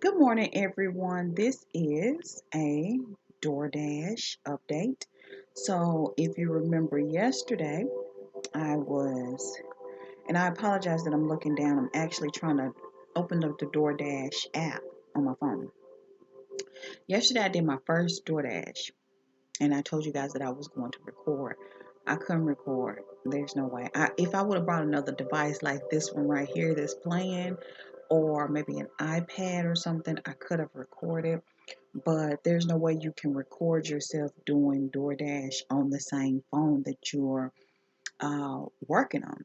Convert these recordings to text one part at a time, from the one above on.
Good morning, everyone. This is a DoorDash update. So, if you remember yesterday, I was, and I apologize that I'm looking down. I'm actually trying to open up the DoorDash app on my phone. Yesterday, I did my first DoorDash, and I told you guys that I was going to record. I couldn't record. There's no way. If I would have brought another device like this one right here that's playing, or maybe an iPad or something, I could have recorded. But there's no way you can record yourself doing DoorDash on the same phone that you're working on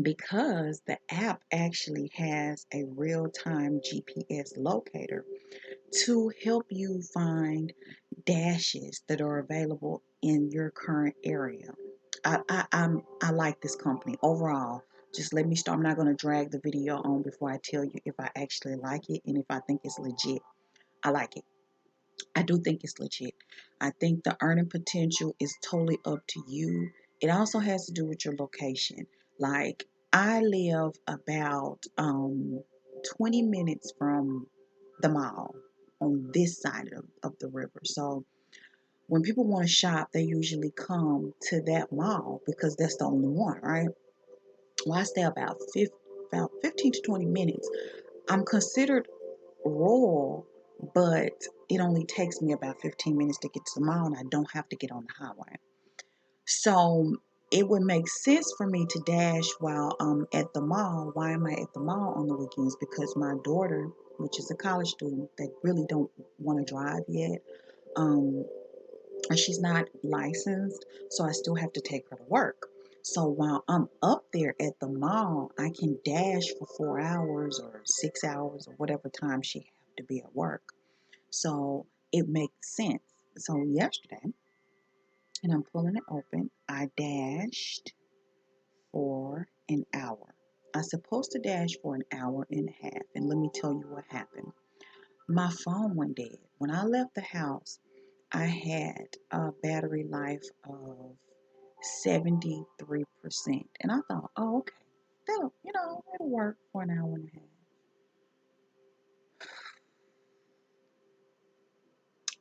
because the app actually has a real time GPS locator to help you find dashes that are available in your current area. I like this company overall. Just let me start. I'm not going to drag the video on before I tell you if I actually like it and if I think it's legit. I like it. I do think it's legit. I think the earning potential is totally up to you. It also has to do with your location. Like I live about 20 minutes from the mall on this side of the river. So when people want to shop, they usually come to that mall because that's the only one, right? Well, I stay about 15 to 20 minutes. I'm considered rural, but it only takes me about 15 minutes to get to the mall and I don't have to get on the highway. So it would make sense for me to dash while I'm at the mall. Why am I at the mall on the weekends? Because my daughter, which is a college student that really don't want to drive yet, um, and she's not licensed, so I still have to take her to work. So while I'm up there at the mall, I can dash for 4 hours or 6 hours or whatever time she have to be at work. So it makes sense. So yesterday, and I'm pulling it open, I dashed for an hour. I was supposed to dash for an hour and a half, and let me tell you what happened. My phone went dead. When I left the house, I had a battery life of 73%. And I thought, oh, okay, it'll work for an hour and a half.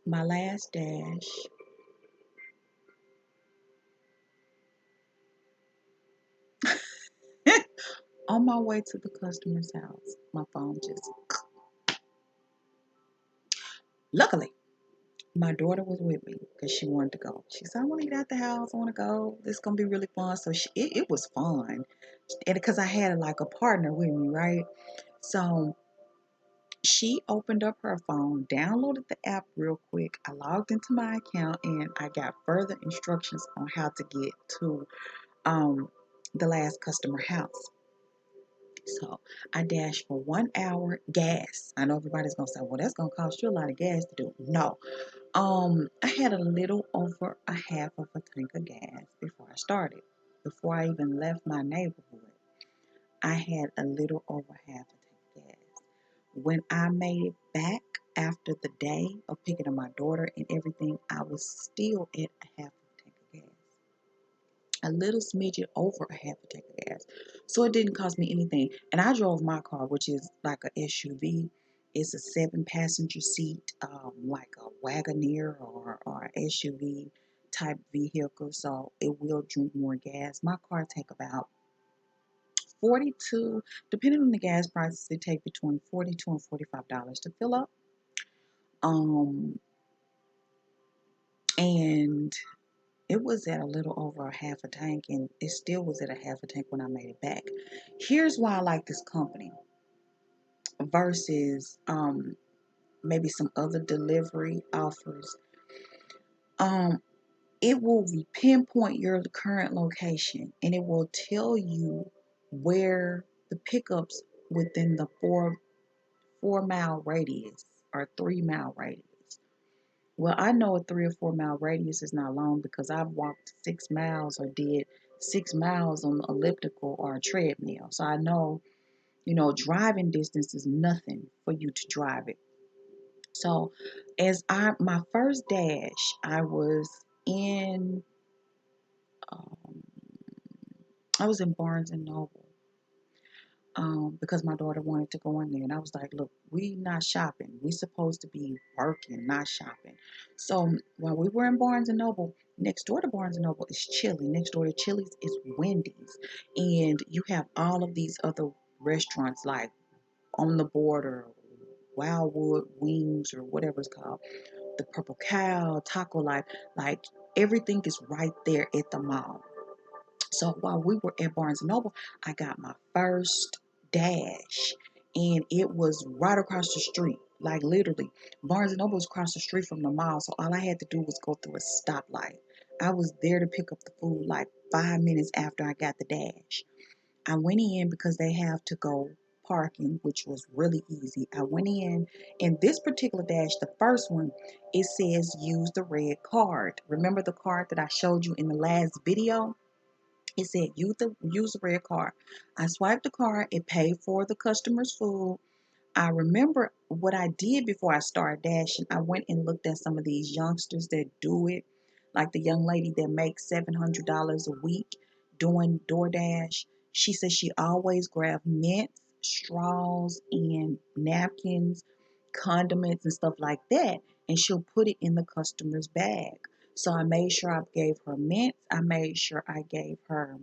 My last dash, on my way to the customer's house, my phone just, luckily, my daughter was with me because she wanted to go. She said, I want to get out the house. I want to go. This is going to be really fun. So it was fun. And because I had like a partner with me, right? So she opened up her phone, downloaded the app real quick. I logged into my account and I got further instructions on how to get to um, the last customer house. So I dashed for 1 hour gas. I know everybody's gonna say, well, that's gonna cost you a lot of gas to do. No. I had a little over a half of a tank of gas before I started. Before I even left my neighborhood, I had a little over half a tank of gas. When I made it back after the day of picking up my daughter and everything, I was still at a half a tank of gas. A little smidgen over a half a tank of gas. So it didn't cost me anything. And I drove my car, which is like a SUV. It's a 7 passenger seat, like a Wagoneer or SUV type vehicle. So it will drink more gas. My car take about 42, depending on the gas prices, it take between $42 and $45 to fill up. Um, and it was at a little over a half a tank, and it still was at a half a tank when I made it back. Here's why I like this company versus maybe some other delivery offers. Um, it will pinpoint your current location, and it will tell you where the pickups within the 4 mile radius or 3 mile radius. Well, I know a 3 or 4 mile radius is not long because I've walked 6 miles or did 6 miles on the elliptical or a treadmill. So I know, driving distance is nothing for you to drive it. So my first dash, um, I was in Barnes and Noble. because my daughter wanted to go in there. And I was like, look, we not shopping. We supposed to be working, not shopping. So while we were in Barnes& and Noble, next door to Barnes& and Noble is Chili. Next door to Chili's is Wendy's. And you have all of these other restaurants like On the Border, Wildwood Wings, or whatever it's called, the Purple Cow, Taco Life. Like everything is right there at the mall. So while we were at Barnes& and Noble, I got my first dash, and it was right across the street. Like literally, Barnes& and Noble was across the street from the mall, so all I had to do was go through a stoplight. I was there to pick up the food like 5 minutes after I got the dash. I went in because they have to go parking, which was really easy. I went in, and this particular dash, the first one, it says use the red card. Remember the card that I showed you in the last video? It said use the red card. I swiped the card. It paid for the customer's food. I remember what I did before I started dashing. I went and looked at some of these youngsters that do it, like the young lady that makes $700 a week doing DoorDash. She says she always grabs mints, straws, and napkins, condiments, and stuff like that, and she'll put it in the customer's bag. So I made sure I gave her mints. I made sure I gave her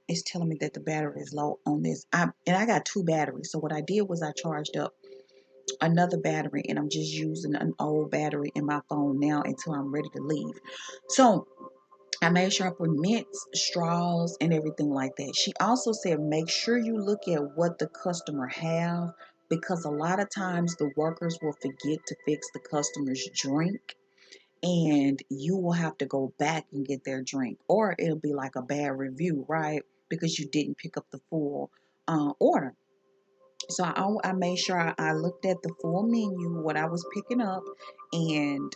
it's telling me that the battery is low on this. I got two batteries. So what I did was I charged up another battery, and I'm just using an old battery in my phone now until I'm ready to leave. So I made sure I put mints, straws, and everything like that. She also said make sure you look at what the customer have, because a lot of times the workers will forget to fix the customer's drink, and you will have to go back and get their drink, or it'll be like a bad review, right? Because you didn't pick up the full order. So I made sure I looked at the full menu, what I was picking up, and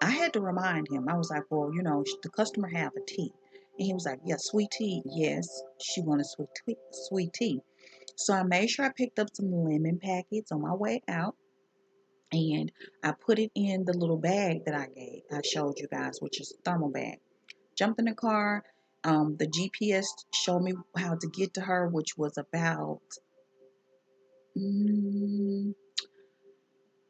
I had to remind him. I was like, well, the customer have a tea, and he was like, yeah, sweet tea. Yes, she wanted sweet tea. So I made sure I picked up some lemon packets on my way out, and I put it in the little bag that I showed you guys, which is a thermal bag. Jumped in the car. The GPS showed me how to get to her, which was about, mm,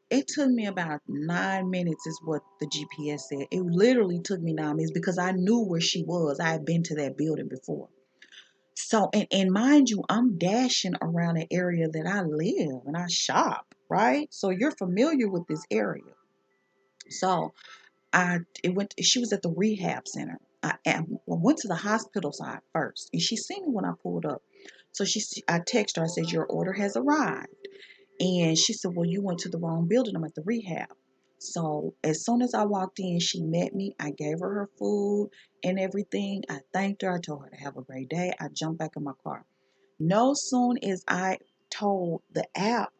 it took me about 9 minutes, is what the GPS said. It literally took me 9 minutes because I knew where she was. I had been to that building before. So, and mind you, I'm dashing around an area that I live and I shop, right? So you're familiar with this area. So she was at the rehab center. I went to the hospital side first, and she seen me when I pulled up. So I texted her. I said, your order has arrived. And she said, well, you went to the wrong building. I'm at the rehab. So as soon as I walked in, she met me. I gave her her food and everything. I thanked her. I told her to have a great day. I jumped back in my car. No soon as I told the app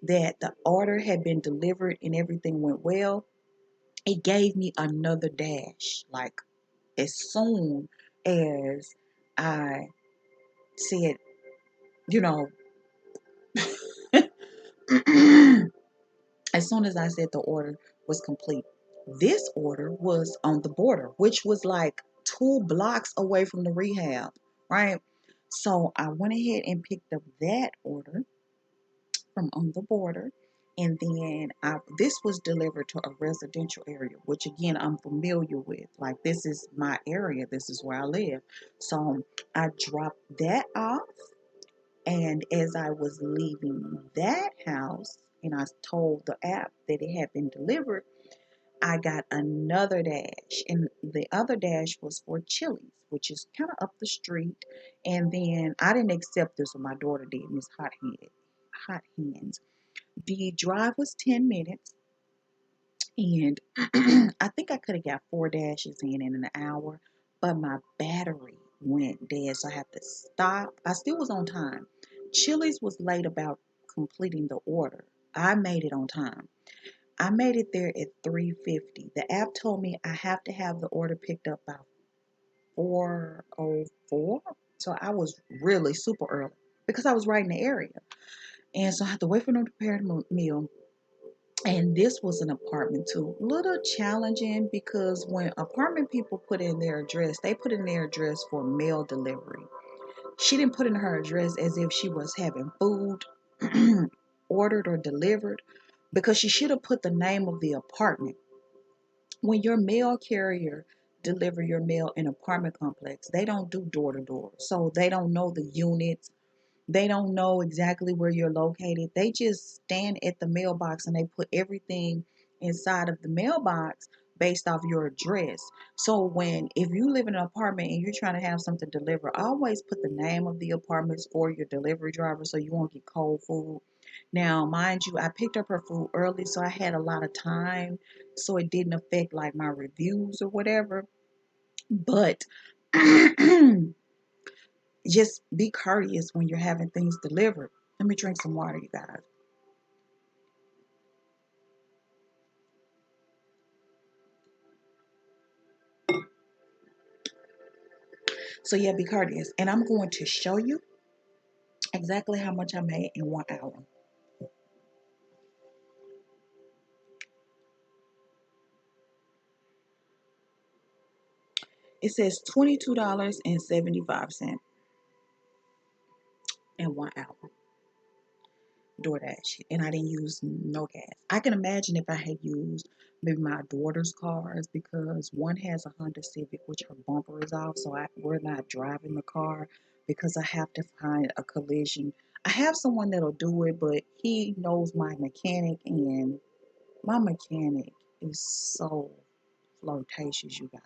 that the order had been delivered and everything went well, it gave me another dash. Like as soon as I said, you know, as soon as I said the order was complete, this order was on the border, which was like 2 blocks away from the rehab, right? So I went ahead and picked up that order from on the border. And then this was delivered to a residential area, which again, I'm familiar with. Like, this is my area. This is where I live. So I dropped that off. And as I was leaving that house, and I told the app that it had been delivered, I got another dash. And the other dash was for Chili's, which is kind of up the street. And then I didn't accept this one, my daughter did, Miss Hot Hands. The drive was 10 minutes, and I think I could have got 4 dashes in an hour, but my battery went dead, so I had to stop. I still was on time. Chili's was late about completing the order. I made it on time. I made it there at 3:50. The app told me I have to have the order picked up by 4:04. So I was really super early because I was right in the area. And so I had to wait for them to prepare the meal. And this was an apartment too. Little challenging because when apartment people put in their address, they put in their address for mail delivery. She didn't put in her address as if she was having food ordered or delivered, because she should have put the name of the apartment. When your mail carrier deliver your mail in apartment complex, they don't do door to door. So they don't know the units, they don't know exactly where you're located. They just stand at the mailbox and they put everything inside of the mailbox based off your address. So if you live in an apartment and you're trying to have something delivered, always put the name of the apartments for your delivery driver so you won't get cold food. Now, mind you, I picked up her food early, so I had a lot of time, so it didn't affect like my reviews or whatever. But just be courteous when you're having things delivered. Let me drink some water, you guys. So yeah, be courteous. And I'm going to show you exactly how much I made in 1 hour. It says $22.75 in 1 hour. DoorDash, and I didn't use no gas. I can imagine if I had used maybe my daughter's cars, because one has a Honda Civic, which her bumper is off, so we're not driving the car because I have to find a collision. I have someone that'll do it, but he knows my mechanic, and my mechanic is so flirtatious, you guys.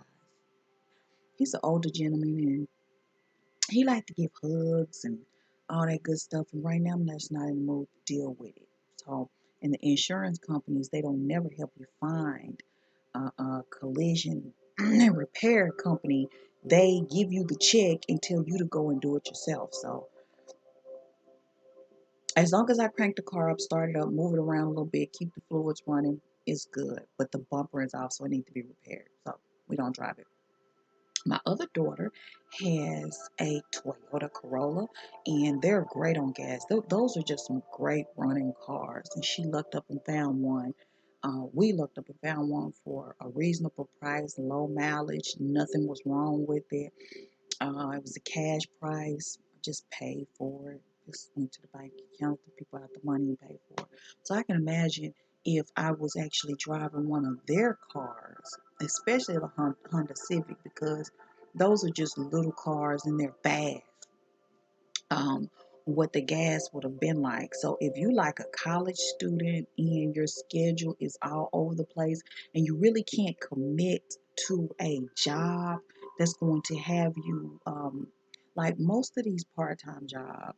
He's an older gentleman, and he like to give hugs and all that good stuff. And right now, I'm just not in the mood to deal with it. So, and the insurance companies, they don't never help you find a collision and repair company. They give you the check and tell you to go and do it yourself. So, as long as I crank the car up, start it up, move it around a little bit, keep the fluids running, it's good. But the bumper is off, so it needs to be repaired. So, we don't drive it. My other daughter has a Toyota Corolla, and they're great on gas. Those are just some great running cars. And she looked up and found one. We looked up and found one for a reasonable price, low mileage, nothing was wrong with it. It was a cash price. I just paid for it. Just went to the bank, counted the people out the money and paid for it. So I can imagine if I was actually driving one of their cars, especially the Honda Civic, because those are just little cars and they're fast. um, what the gas would have been like. So if you like a college student and your schedule is all over the place and you really can't commit to a job that's going to have you, like most of these part-time jobs,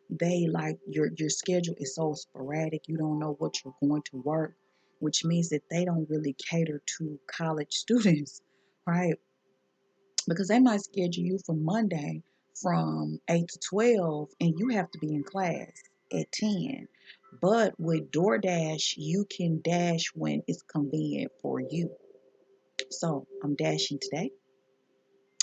they like your schedule is so sporadic, you don't know what you're going to work, which means that they don't really cater to college students, right? Because they might schedule you for Monday from 8 to 12 and you have to be in class at 10. But with DoorDash, you can dash when it's convenient for you. So I'm dashing today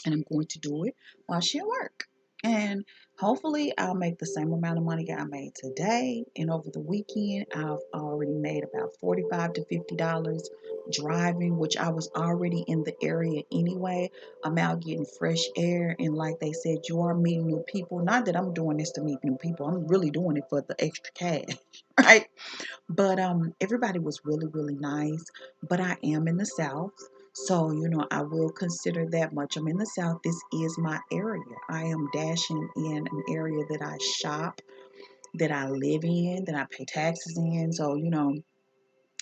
and I'm going to do it while she at work. And hopefully I'll make the same amount of money I made today. And over the weekend, I've already made about $45 to $50 driving, which I was already in the area anyway. I'm out getting fresh air. And like they said, you are meeting new people. Not that I'm doing this to meet new people. I'm really doing it for the extra cash, right? But everybody was really, really nice. But I am in the South. So, I will consider that much. I'm in the South. This is my area. I am dashing in an area that I shop, that I live in, that I pay taxes in. So,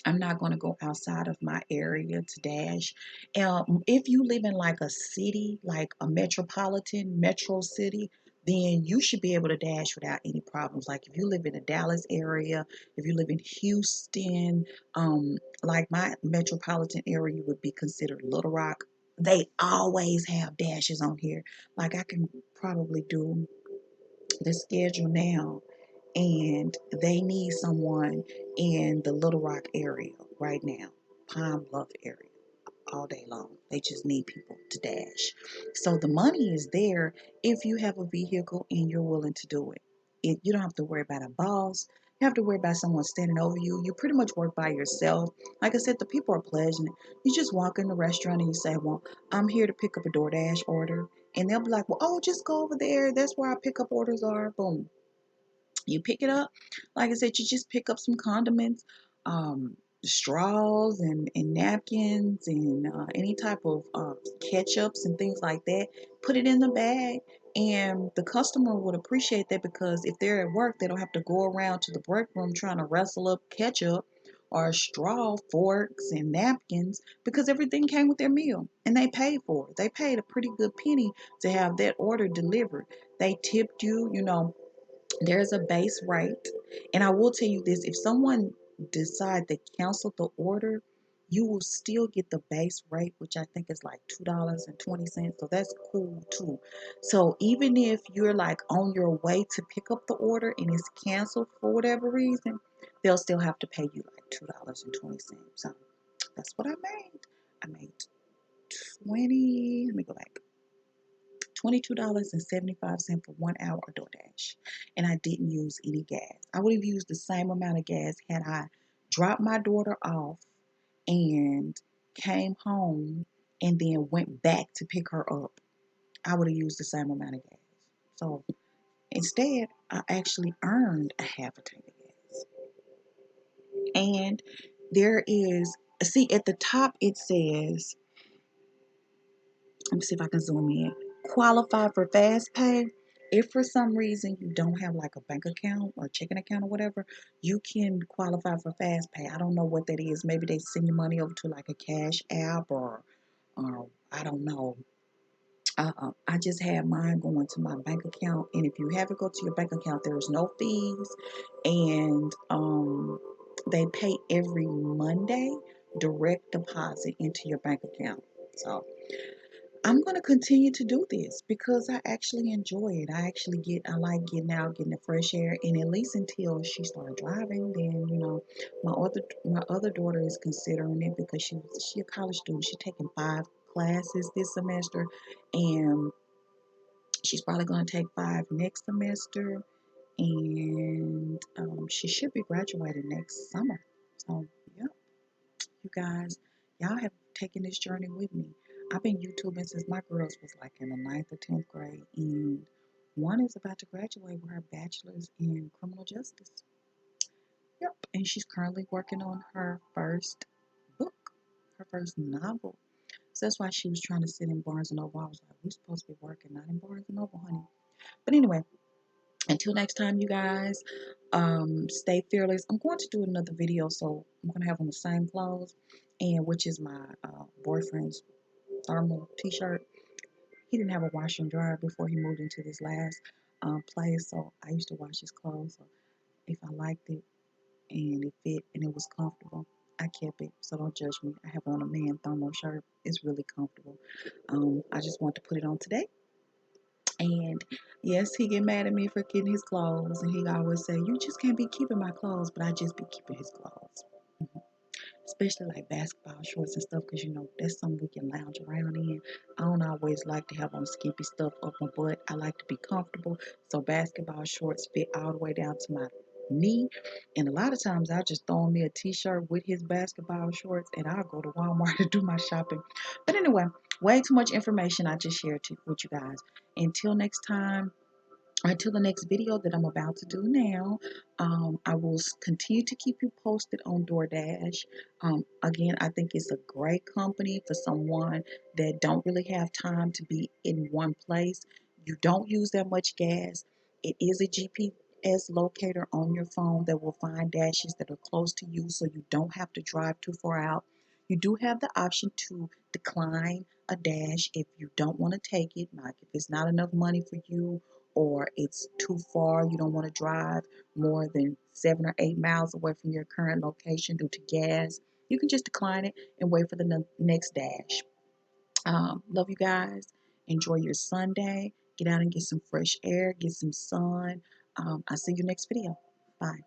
I'm not going to go outside of my area to dash. If you live in like a city, like a metropolitan, metro city, then you should be able to dash without any problems. Like if you live in the Dallas area, if you live in Houston, like my metropolitan area would be considered Little Rock. They always have dashes on here. Like I can probably do the schedule now, and they need someone in the Little Rock area right now, Pine Bluff area, all day long. They just need people to dash. So the money is there if you have a vehicle and you're willing to do it. You don't have to worry about a boss. You have to worry about someone standing over you. You pretty much work by yourself. Like I said, the people are pleasant. You just walk in the restaurant and you say, well, I'm here to pick up a DoorDash order. And they'll be like, well, oh, just go over there. That's where our pickup orders are. Boom. You pick it up. Like I said, you just pick up some condiments, straws and napkins and any type of ketchups and things like that. Put it in the bag, and the customer would appreciate that because if they're at work, they don't have to go around to the break room trying to wrestle up ketchup or straw, forks, and napkins because everything came with their meal and they paid for it. They paid a pretty good penny to have that order delivered. They tipped you, there's a base rate. And I will tell you this, if someone decide to cancel the order, you will still get the base rate, which I think is like $2.20. So that's cool too. So even if you're like on your way to pick up the order and it's canceled for whatever reason, they'll still have to pay you like $2.20. So that's what I made. I made 20, let me go back. $22.75 for 1 hour of DoorDash. And I didn't use any gas. I would have used the same amount of gas had I dropped my daughter off and came home and then went back to pick her up. I would have used the same amount of gas. So instead, I actually earned a half a tank of gas. And there is, see, at the top it says, let me see if I can zoom in. Qualify for fast pay. If for some reason you don't have like a bank account or checking account or whatever, you can qualify for fast pay. I don't know what that is. Maybe they send your money over to like a cash app or I don't know. I just had mine going to my bank account, and if you have it go to your bank account, there's no fees, and they pay every Monday direct deposit into your bank account. So I'm going to continue to do this because I actually enjoy it. I like getting out, getting the fresh air, and at least until she started driving, then my other daughter is considering it because she a college student. She's taking 5 classes this semester, and she's probably going to take 5 next semester, and she should be graduating next summer. So, yeah. You guys, y'all have taken this journey with me. I've been YouTubing since my girls was like in the ninth or 10th grade, and one is about to graduate with her bachelor's in criminal justice. Yep, and she's currently working on her first book, her first novel. So that's why she was trying to sit in Barnes and Noble. I was like, we're supposed to be working, not in Barnes and Noble, honey. But anyway, until next time, you guys, stay fearless. I'm going to do another video, so I'm going to have on the same clothes, and which is my boyfriend's thermal t-shirt. He didn't have a washer and dryer before he moved into this last place, so I used to wash his clothes. So if I liked it and it fit and it was comfortable, I kept it. So don't judge me. I have on a man thermal shirt. It's really comfortable. I just want to put it on today. And yes, he get mad at me for getting his clothes, and he always say, "You just can't be keeping my clothes," but I just be keeping his clothes. Mhm. Especially like basketball shorts and stuff, because that's something we can lounge around in. I don't always like to have on skimpy stuff up my butt. I like to be comfortable, so basketball shorts fit all the way down to my knee. And a lot of times I just throw on me a t-shirt with his basketball shorts, and I'll go to Walmart to do my shopping. But anyway, way too much information I just shared with you guys. Until next time, until the next video that I'm about to do now, I will continue to keep you posted on DoorDash. Again, I think it's a great company for someone that don't really have time to be in one place. You don't use that much gas. It is a GPS locator on your phone that will find dashes that are close to you so you don't have to drive too far out. You do have the option to decline a dash if you don't want to take it, like if it's not enough money for you or it's too far, you don't want to drive more than 7 or 8 miles away from your current location due to gas, you can just decline it and wait for the next dash. Love you guys. Enjoy your Sunday. Get out and get some fresh air, get some sun. I'll see you next video. Bye.